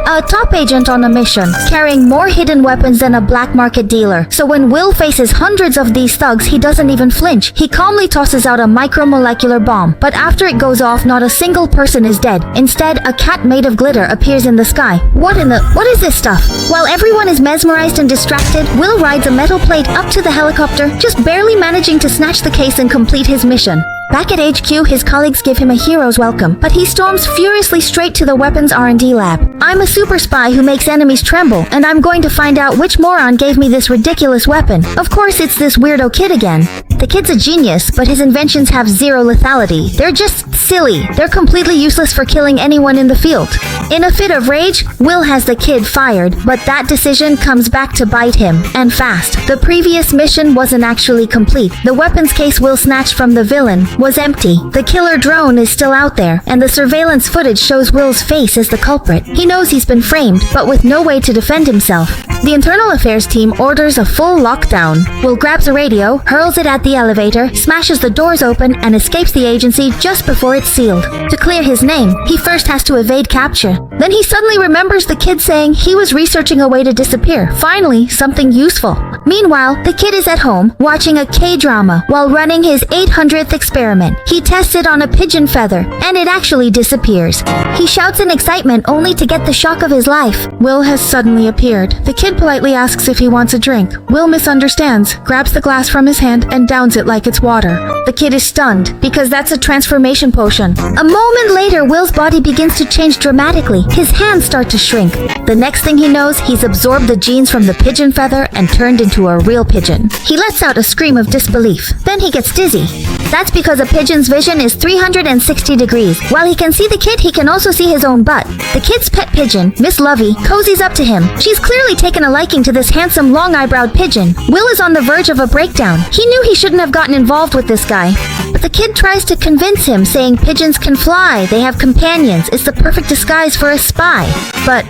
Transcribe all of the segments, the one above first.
a top agent on a mission, carrying more hidden weapons than a black market dealer. So when Will faces hundreds of these thugs, he doesn't even flinch. He calmly tosses out a micromolecular bomb, but after it goes off, not a single person is dead. Instead, a cat made of glitter appears in the sky. What is this stuff? While everyone is mesmerized and distracted, Will rides a metal plate up to the helicopter, just barely managing to snatch the case and complete his mission. Back at HQ, his colleagues give him a hero's welcome, but he storms furiously straight to the weapons R&D lab. I'm a super spy who makes enemies tremble, and I'm going to find out which moron gave me this ridiculous weapon. Of course, it's this weirdo kid again. The kid's a genius, but his inventions have zero lethality. They're just silly. They're completely useless for killing anyone in the field. In a fit of rage, Will has the kid fired, but that decision comes back to bite him, and fast. The previous mission wasn't actually complete. The weapons case Will snatched from the villain was empty. The killer drone is still out there, and the surveillance footage shows Will's face as the culprit. He knows he's been framed, but with no way to defend himself. The internal affairs team orders a full lockdown. Will grabs a radio, hurls it at the elevator, smashes the doors open, and escapes the agency just before it's sealed. To clear his name, he first has to evade capture. Then he suddenly remembers the kid saying he was researching a way to disappear. Finally, something useful. Meanwhile, the kid is at home, watching a K-drama while running his 800th experiment. He tests it on a pigeon feather, and it actually disappears. He shouts in excitement only to get the shock of his life. Will has suddenly appeared. The kid politely asks if he wants a drink. Will misunderstands, grabs the glass from his hand, and downs it like it's water. The kid is stunned, because that's a transformation potion. A moment later, Will's body begins to change dramatically. His hands start to shrink. The next thing he knows, he's absorbed the genes from the pigeon feather and turned into a real pigeon. He lets out a scream of disbelief. Then he gets dizzy. That's because a pigeon's vision is 360 degrees. While he can see the kid, he can also see his own butt. The kid's pet pigeon, Miss Lovey, cozies up to him. She's clearly taken a liking to this handsome, long-eyebrowed pigeon. Will is on the verge of a breakdown. He knew he shouldn't have gotten involved with this guy. But the kid tries to convince him, saying pigeons can fly, they have companions, it's the perfect disguise for a spy. But,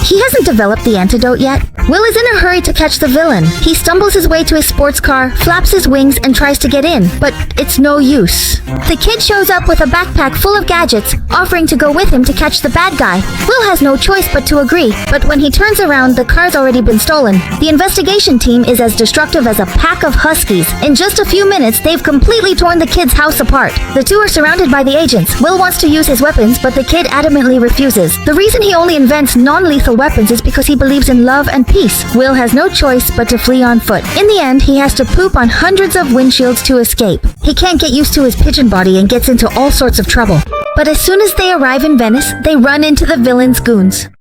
he hasn't developed the antidote yet. Will is in a hurry to catch the villain. He stumbles his way to his sports car, flaps his wings, and tries to get in, but it's no use. The kid shows up with a backpack full of gadgets, offering to go with him to catch the bad guy. Will has no choice but to agree, but when he turns around, the car's already been stolen. The investigation team is as destructive as a pack of huskies. In just a few minutes, they've completely torn the kid's house apart. The two are surrounded by the agents. Will wants to use his weapons, but the kid adamantly refuses. The reason he only invents non-lethal weapons is because he believes in love and peace. Will has no choice but to flee on foot. In the end, he has to poop on hundreds of windshields to escape. He can't get used to his pigeon body and gets into all sorts of trouble. But as soon as they arrive in Venice, they run into the villain's goons.